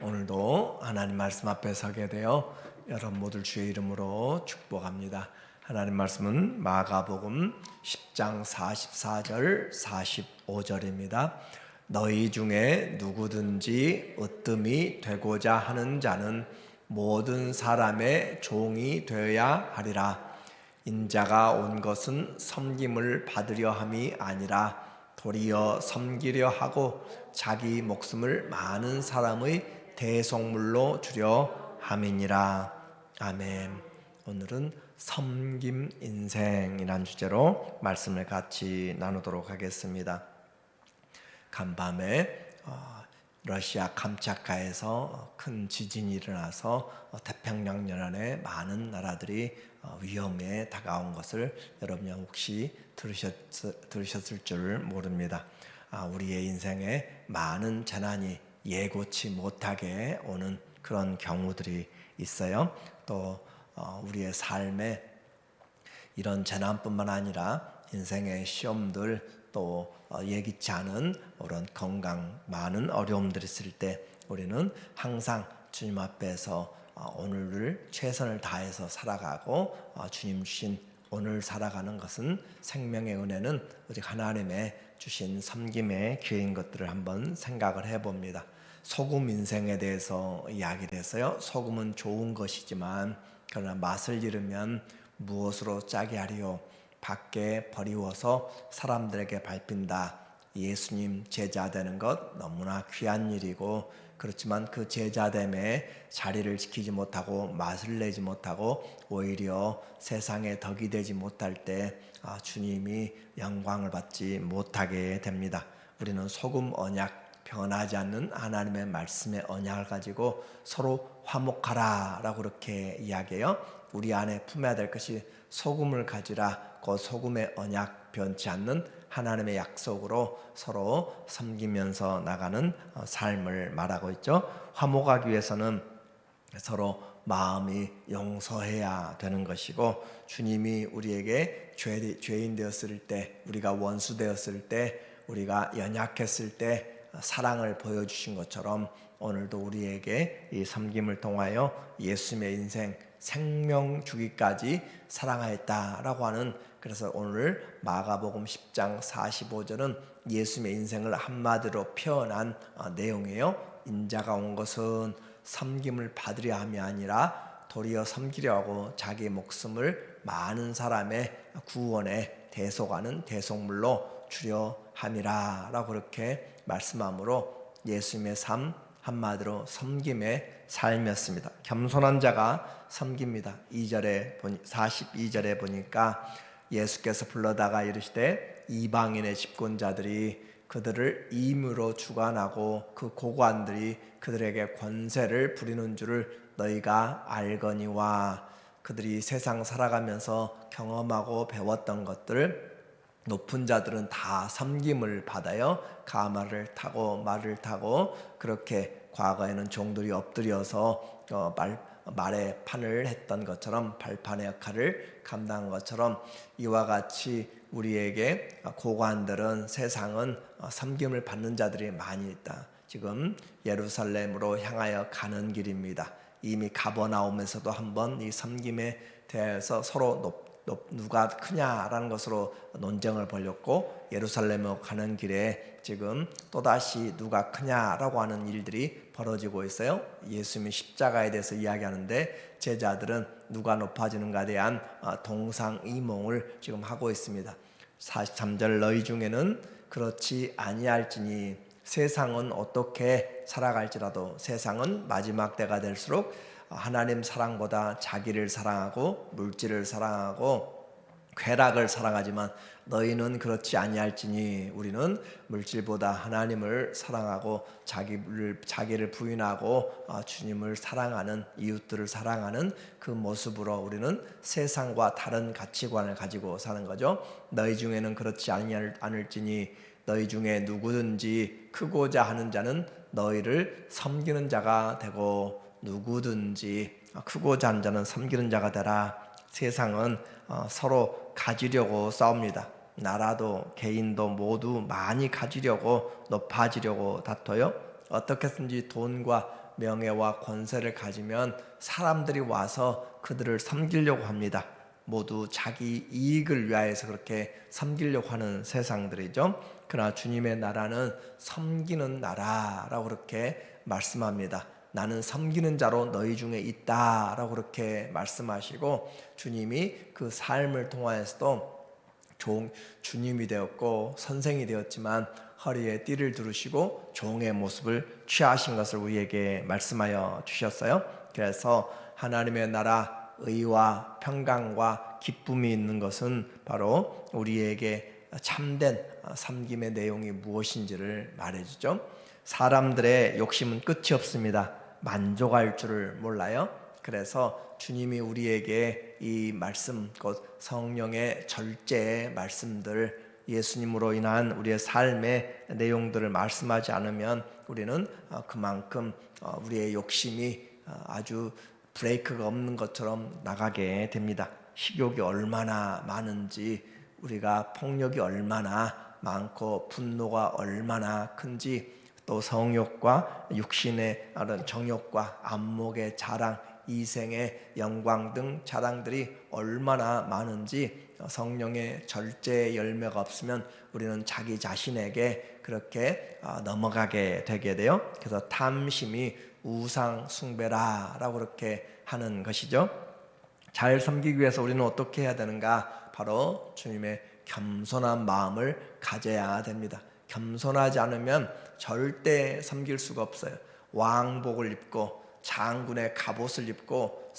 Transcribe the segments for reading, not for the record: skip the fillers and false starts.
오늘도 하나님 말씀 앞에 서게 되어 여러분 모두 주의 이름으로 축복합니다. 하나님 말씀은 마가복음 10장 44절 45절입니다. 너희 중에 누구든지 으뜸이 되고자 하는 자는 모든 사람의 종이 되어야 하리라. 인자가 온 것은 섬김을 받으려 함이 아니라 도리어 섬기려 하고 자기 목숨을 많은 사람의 대속물로 주려 함이니라. 아멘. 오늘은 섬김 인생이란 주제로 말씀을 같이 나누도록 하겠습니다. 간밤에 러시아 감차카에서 큰 지진이 일어나서 태평양 연안에 많은 나라들이 위험에 다가온 것을 여러분이 혹시 들으셨을 줄 모릅니다. 우리의 인생에 많은 재난이 예고치 못하게 오는 그런 경우들이 있어요. 또 우리의 삶에 이런 재난뿐만 아니라 인생의 시험들 또 예기치 않은 그런 건강 많은 어려움들이 있을 때 우리는 항상 주님 앞에서 오늘을 최선을 다해서 살아가고 주님 주신 오늘 살아가는 것은 생명의 은혜는 오직 하나님의 주신 섬김의 기회인 것들을 한번 생각을 해봅니다. 소금 인생에 대해서 이야기를 했어요. 소금은 좋은 것이지만 그러나 맛을 잃으면 무엇으로 짜게 하리요? 밖에 버리워서 사람들에게 밟힌다. 예수님 제자 되는 것 너무나 귀한 일이고 그렇지만 그 제자됨에 자리를 지키지 못하고 맛을 내지 못하고 오히려 세상에 덕이 되지 못할 때 주님이 영광을 받지 못하게 됩니다. 우리는 소금 언약 변하지 않는 하나님의 말씀의 언약을 가지고 서로 화목하라 라고 그렇게 이야기해요. 우리 안에 품어야 될 것이 소금을 가지라. 그 소금의 언약 변치 않는 하나님의 약속으로 서로 섬기면서 나가는 삶을 말하고 있죠. 화목하기 위해서는 서로 마음이 용서해야 되는 것이고 주님이 우리에게 죄인 되었을 때 우리가 원수 되었을 때 우리가 연약했을 때 사랑을 보여주신 것처럼 오늘도 우리에게 이 섬김을 통하여 예수님의 인생 생명 주기까지 사랑하였다라고 하는 그래서 오늘 마가복음 10장 45절은 예수님의 인생을 한마디로 표현한 내용이에요. 인자가 온 것은 섬김을 받으려 함이 아니라 도리어 섬기려 하고 자기 목숨을 많은 사람의 구원에 대속하는 대속물로 주려 함이라 라고 그렇게 말씀함으로 예수님의 삶 한마디로 섬김의 삶이었습니다. 겸손한 자가 섬깁니다. 42절에 보니까 예수께서 불러다가 이르시되 이방인의 집권자들이 그들을 임으로 주관하고 그 고관들이 그들에게 권세를 부리는 줄을 너희가 알거니와. 그들이 세상 살아가면서 경험하고 배웠던 것들 높은 자들은 다 섬김을 받아요. 가마를 타고 말을 타고 그렇게 과거에는 종들이 엎드려서 말에 판을 했던 것처럼 발판의 역할을 감당한 것처럼 이와 같이 우리에게 고관들은 세상은 섬김을 받는 자들이 많이 있다. 지금 예루살렘으로 향하여 가는 길입니다. 이미 가버나움에서도 한번 이 섬김에 대해서 서로 누가 크냐라는 것으로 논쟁을 벌였고 예루살렘으로 가는 길에 지금 또다시 누가 크냐라고 하는 일들이 벌어지고 있어요. 예수님이 십자가에 대해서 이야기하는데 제자들은 누가 높아지는가에 대한 동상이몽을 지금 하고 있습니다. 43절 너희 중에는 그렇지 아니할지니 세상은 어떻게 살아갈지라도 세상은 마지막 때가 될수록 하나님 사랑보다 자기를 사랑하고 물질을 사랑하고 쾌락을 사랑하지만 너희는 그렇지 아니할지니 우리는 물질보다 하나님을 사랑하고 자기를 부인하고 주님을 사랑하는 이웃들을 사랑하는 그 모습으로 우리는 세상과 다른 가치관을 가지고 사는 거죠. 너희 중에는 그렇지 않을지니 너희 중에 누구든지 크고자 하는 자는 너희를 섬기는 자가 되고 누구든지 크고자 하는 자는 섬기는 자가 되라. 세상은 서로 가지려고 싸웁니다. 나라도 개인도 모두 많이 가지려고 높아지려고 다퉈요. 어떻게 해서든지 돈과 명예와 권세를 가지면 사람들이 와서 그들을 섬기려고 합니다. 모두 자기 이익을 위하여서 그렇게 섬기려고 하는 세상들이죠. 그러나 주님의 나라는 섬기는 나라라고 그렇게 말씀합니다. 나는 섬기는 자로 너희 중에 있다라고 그렇게 말씀하시고, 주님이 그 삶을 통하여서도 주님이 되었고 선생이 되었지만 허리에 띠를 두르시고 종의 모습을 취하신 것을 우리에게 말씀하여 주셨어요. 그래서 하나님의 나라, 의와 평강과 기쁨이 있는 것은 바로 우리에게 참된 섬김의 내용이 무엇인지를 말해주죠. 사람들의 욕심은 끝이 없습니다. 만족할 줄을 몰라요. 그래서 주님이 우리에게 이 말씀, 곧 성령의 절제의 말씀들, 예수님으로 인한 우리의 삶의 내용들을 말씀하지 않으면 우리는 그만큼 우리의 욕심이 아주 브레이크가 없는 것처럼 나가게 됩니다. 식욕이 얼마나 많은지, 우리가 폭력이 얼마나 많고 분노가 얼마나 큰지, 또 성욕과 육신의 정욕과 안목의 자랑, 이생의 영광 등 자랑들이 얼마나 많은지, 성령의 절제의 열매가 없으면 우리는 자기 자신에게 그렇게 넘어가게 되게 돼요. 그래서 탐심이 우상 숭배라라고 그렇게 하는 것이죠. 잘 섬기기 위해서 우리는 어떻게 해야 되는가? 바로 주님의 겸손한 마음을 가져야 됩니다. 겸손하지 않으면 절대 섬길 수가 없어요. 왕복을 입고 장군의 갑옷을 입고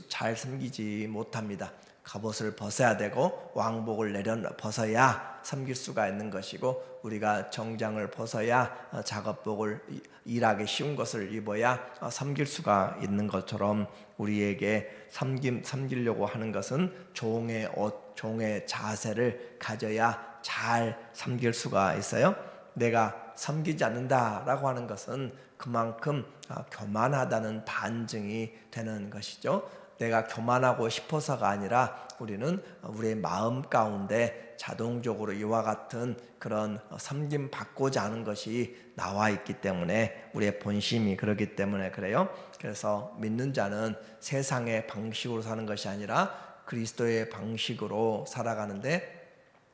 잘 섬기지 못합니다. 갑옷을 벗어야 되고 왕복을 벗어야 섬길 수가 있는 것이고, 우리가 정장을 벗어야 작업복을, 일하기 쉬운 것을 입어야 섬길 수가 있는 것처럼, 우리에게 섬기려고 하는 것은 종의 옷, 종의 자세를 가져야 잘 섬길 수가 있어요. 내가 섬기지 않는다라고 하는 것은 그만큼 교만하다는 반증이 되는 것이죠. 내가 교만하고 싶어서가 아니라 우리는 우리의 마음 가운데 자동적으로 이와 같은 그런 섬김 받고자 하는 것이 나와 있기 때문에, 우리의 본심이 그렇기 때문에 그래요. 그래서 믿는 자는 세상의 방식으로 사는 것이 아니라 그리스도의 방식으로 살아가는데,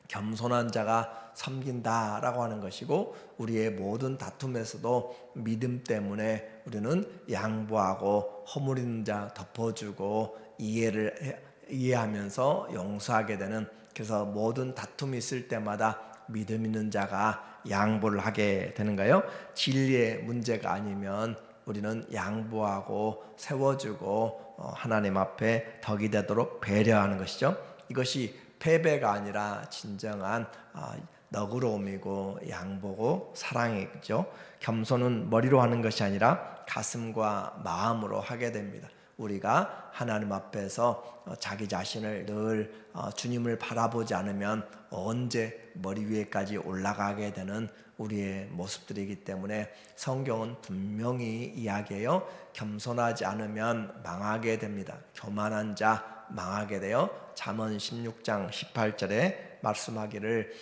겸손한 자가 섬긴다라고 하는 것이고, 우리의 모든 다툼에서도 믿음 때문에 우리는 양보하고 허물있는 자 덮어주고 이해하면서 용서하게 되는, 그래서 모든 다툼이 있을 때마다 믿음 있는 자가 양보를 하게 되는 거예요. 진리의 문제가 아니면 우리는 양보하고 세워주고 하나님 앞에 덕이 되도록 배려하는 것이죠. 이것이 패배가 아니라 진정한 너그러움이고 양보고 사랑이죠. 겸손은 머리로 하는 것이 아니라 가슴과 마음으로 하게 됩니다. 우리가 하나님 앞에서 자기 자신을 늘 주님을 바라보지 않으면 언제 머리 위에까지 올라가게 되는 우리의 모습들이기 때문에, 성경은 분명히 이야기해요. 겸손하지 않으면 망하게 됩니다. 교만한 자 망하게 돼요. 잠언 16장 18절에 말씀하기를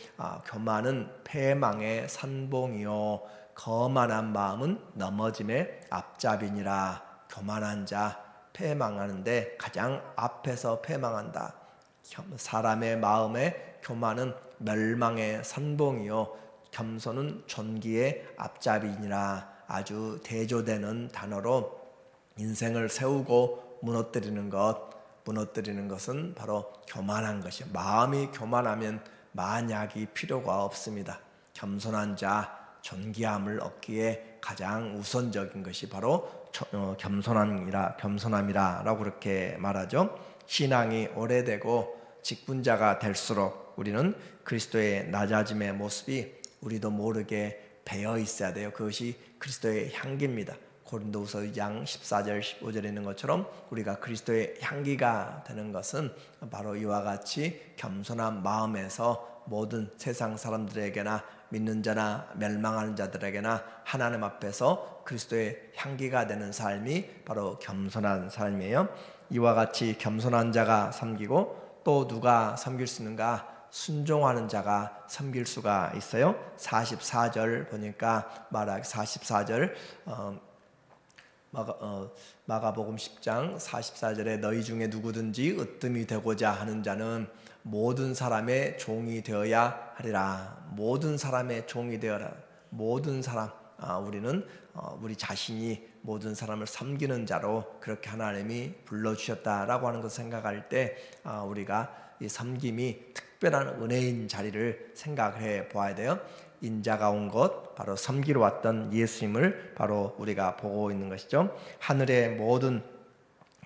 교만은 패망의 선봉이요 거만한 마음은 넘어짐의 앞잡이니라. 교만한 자 패망하는데 가장 앞에서 패망한다. 사람의 마음에 교만은 멸망의 선봉이요 겸손은 존귀의 앞잡이니라. 아주 대조되는 단어로 인생을 세우고 무너뜨리는 것은 바로 교만한 것이에요. 마음이 교만하면 만약이 필요가 없습니다. 겸손한 자, 존귀함을 얻기에 가장 우선적인 것이 바로 겸손함이라라고 그렇게 말하죠. 신앙이 오래되고 직분자가 될수록 우리는 그리스도의 낮아짐의 모습이 우리도 모르게 배어 있어야 돼요. 그것이 그리스도의 향기입니다. 고린도후서 2장 14절 15절에 있는 것처럼 우리가 그리스도의 향기가 되는 것은 바로 이와 같이 겸손한 마음에서 모든 세상 사람들에게나 믿는 자나 멸망하는 자들에게나 하나님 앞에서 그리스도의 향기가 되는 삶이 바로 겸손한 삶이에요. 이와 같이 겸손한 자가 섬기고, 또 누가 섬길 수 있는가? 순종하는 자가 섬길 수가 있어요. 44절 보니까 말하기 44절 마가복음 10장 44절에 너희 중에 누구든지 으뜸이 되고자 하는 자는 모든 사람의 종이 되어야 하리라. 모든 사람의 종이 되어라. 모든 사람, 우리는 우리 자신이 모든 사람을 섬기는 자로 그렇게 하나님이 불러주셨다라고 하는 것을 생각할 때 우리가 이 섬김이 특별한 은혜인 자리를 생각해 보아야 돼요. 인자가 온 것, 바로 섬기러 왔던 예수님을 바로 우리가 보고 있는 것이죠. 하늘의 모든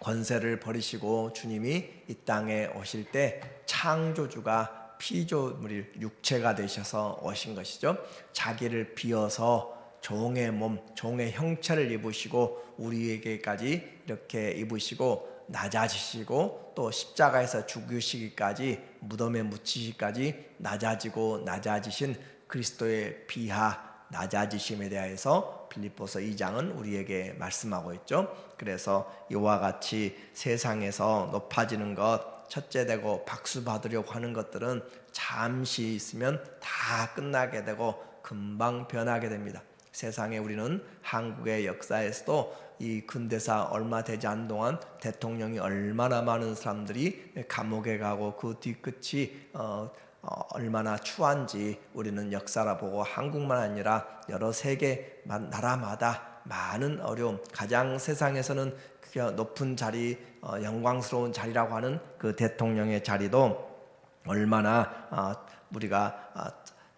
권세를 버리시고 주님이 이 땅에 오실 때 창조주가 피조물이 육체가 되셔서 오신 것이죠. 자기를 비어서 종의 몸, 종의 형체를 입으시고 우리에게까지 이렇게 입으시고 낮아지시고 또 십자가에서 죽으시기까지 무덤에 묻히시기까지 낮아지신 그리스도의 비하 낮아지심에 대해서 빌립보서 2장은 우리에게 말씀하고 있죠. 그래서 이와 같이 세상에서 높아지는 것, 첫째되고 박수 받으려고 하는 것들은 잠시 있으면 다 끝나게 되고 금방 변하게 됩니다. 세상에 우리는 한국의 역사에서도 이 근대사 얼마 되지 않은 동안 대통령이 얼마나 많은 사람들이 감옥에 가고 그 뒤끝이 얼마나 추한지 우리는 역사라 보고 한국만 아니라 여러 세계 나라마다 많은 어려움, 가장 세상에서는 높은 자리, 영광스러운 자리라고 하는 그 대통령의 자리도 얼마나 우리가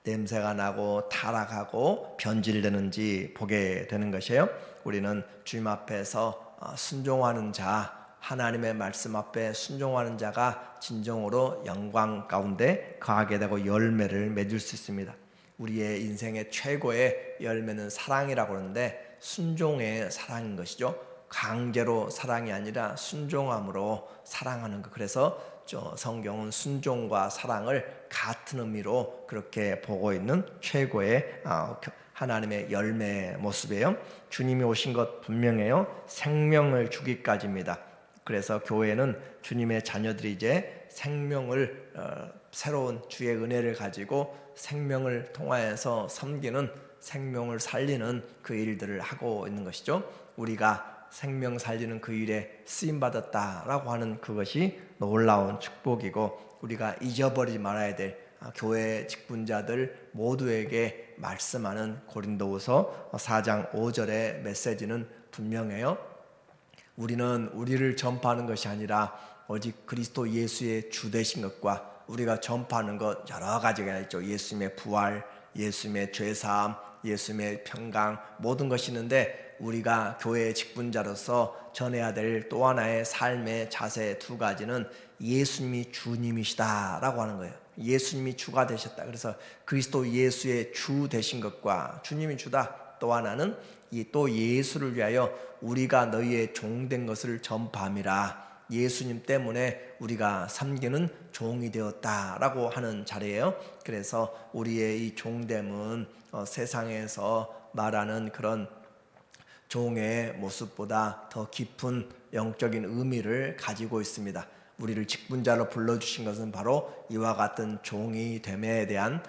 냄새가 나고 타락하고 변질되는지 보게 되는 것이에요. 우리는 주님 앞에서 순종하는 자, 하나님의 말씀 앞에 순종하는 자가 진정으로 영광 가운데 거하게 되고 열매를 맺을 수 있습니다. 우리의 인생의 최고의 열매는 사랑이라고 하는데 순종의 사랑인 것이죠. 강제로 사랑이 아니라 순종함으로 사랑하는 것. 그래서 성경은 순종과 사랑을 같은 의미로 그렇게 보고 있는 최고의 하나님의 열매의 모습이에요. 주님이 오신 것 분명해요. 생명을 주기까지입니다. 그래서 교회는 주님의 자녀들이 이제 생명을 새로운 주의 은혜를 가지고 생명을 통하여서 섬기는, 생명을 살리는 그 일들을 하고 있는 것이죠. 우리가 생명 살리는 그 일에 쓰임받았다라고 하는 그것이 놀라운 축복이고, 우리가 잊어버리지 말아야 될 교회 직분자들 모두에게 말씀하는 고린도후서 4장 5절의 메시지는 분명해요. 우리는 우리를 전파하는 것이 아니라 오직 그리스도 예수의 주 되신 것과 우리가 전파하는 것 여러 가지가 있죠. 예수님의 부활, 예수님의 죄사함, 예수님의 평강, 모든 것이 있는데 우리가 교회의 직분자로서 전해야 될 또 하나의 삶의 자세 두 가지는 예수님이 주님이시다라고 하는 거예요. 예수님이 주가 되셨다. 그래서 그리스도 예수의 주 되신 것과 주님이 주다. 또 하나는 또 예수를 위하여 우리가 너희의 종된 것을 전파함이라. 예수님 때문에 우리가 섬기는 종이 되었다라고 하는 자리예요. 그래서 우리의 이 종됨은 세상에서 말하는 그런 종의 모습보다 더 깊은 영적인 의미를 가지고 있습니다. 우리를 직분자로 불러주신 것은 바로 이와 같은 종이 됨에 대한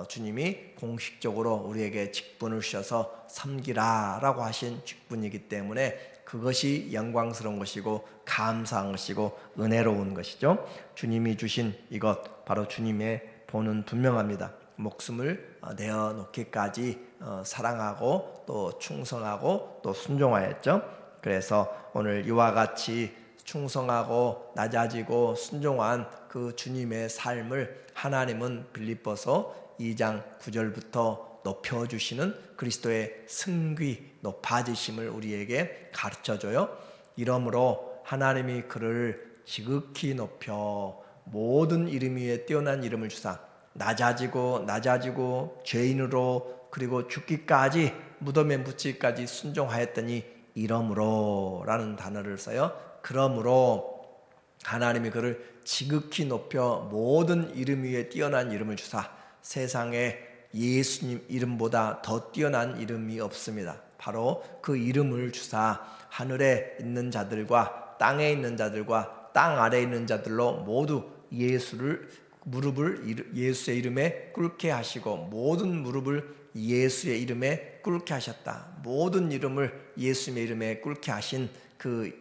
주님이 공식적으로 우리에게 직분을 주셔서 섬기라라고 하신 직분이기 때문에 그것이 영광스러운 것이고 감사한 것이고 은혜로운 것이죠. 주님이 주신 이것 바로 주님의 본은 분명합니다. 목숨을 내어놓기까지 사랑하고 또 충성하고 또 순종하였죠. 그래서 오늘 이와 같이 충성하고 낮아지고 순종한 그 주님의 삶을 하나님은 빌립보서 2장 9절부터 높여주시는 그리스도의 승귀 높아지심을 우리에게 가르쳐줘요. 이러므로 하나님이 그를 지극히 높여 모든 이름 위에 뛰어난 이름을 주사 낮아지고 죄인으로 그리고 죽기까지 무덤에 묻히기까지 순종하였더니 이러므로 라는 단어를 써요. 그러므로 하나님이 그를 지극히 높여 모든 이름 위에 뛰어난 이름을 주사 세상에 예수님 이름보다 더 뛰어난 이름이 없습니다. 바로 그 이름을 주사 하늘에 있는 자들과 땅에 있는 자들과 땅 아래에 있는 자들로 모두 예수를 무릎을 예수의 이름에 꿇게 하시고 모든 무릎을 예수의 이름에 꿇게 하셨다. 모든 이름을 예수의 이름에 꿇게 하신 그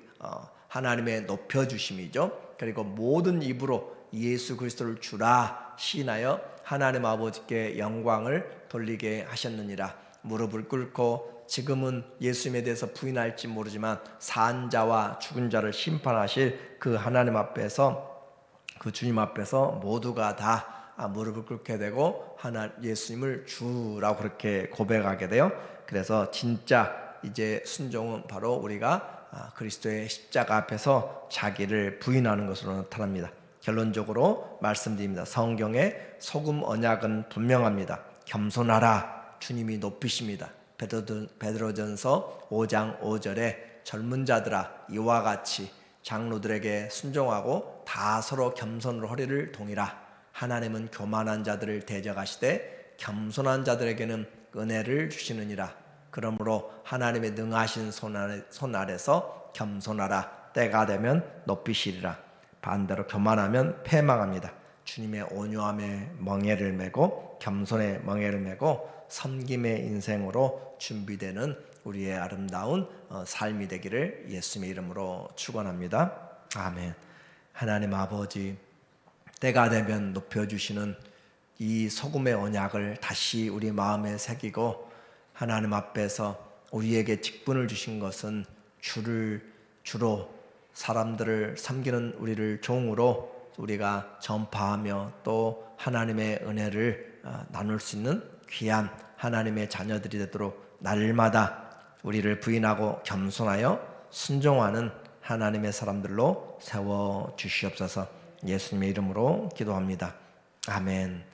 하나님의 높여주심이죠. 그리고 모든 입으로 예수 그리스도를 주라 시인하여 하나님 아버지께 영광을 돌리게 하셨느니라. 무릎을 꿇고 지금은 예수님에 대해서 부인할지 모르지만 산자와 죽은 자를 심판하실 그 하나님 앞에서, 그 주님 앞에서 모두가 다 무릎을 꿇게 되고 예수님을 주라고 그렇게 고백하게 돼요. 그래서 진짜 이제 순종은 바로 우리가 그리스도의 십자가 앞에서 자기를 부인하는 것으로 나타납니다. 결론적으로 말씀드립니다. 성경의 소금 언약은 분명합니다. 겸손하라, 주님이 높이십니다. 베드로전서 5장 5절에 젊은 자들아 이와 같이 장로들에게 순종하고 다 서로 겸손으로 허리를 동이라. 하나님은 교만한 자들을 대적하시되 겸손한 자들에게는 은혜를 주시느니라. 그러므로 하나님의 능하신 손 아래서 겸손하라. 때가 되면 높이시리라. 반대로 교만하면 패망합니다. 주님의 온유함에 멍에를 메고 겸손의 멍에를 메고 섬김의 인생으로 준비되는 우리의 아름다운 삶이 되기를 예수님의 이름으로 축원합니다. 아멘. 하나님 아버지, 때가 되면 높여주시는 이 소금의 언약을 다시 우리 마음에 새기고 하나님 앞에서 우리에게 직분을 주신 것은 주로 사람들을 섬기는 우리를 종으로 우리가 전파하며 또 하나님의 은혜를 나눌 수 있는 귀한 하나님의 자녀들이 되도록 날마다 우리를 부인하고 겸손하여 순종하는 하나님의 사람들로 세워 주시옵소서. 예수님의 이름으로 기도합니다. 아멘.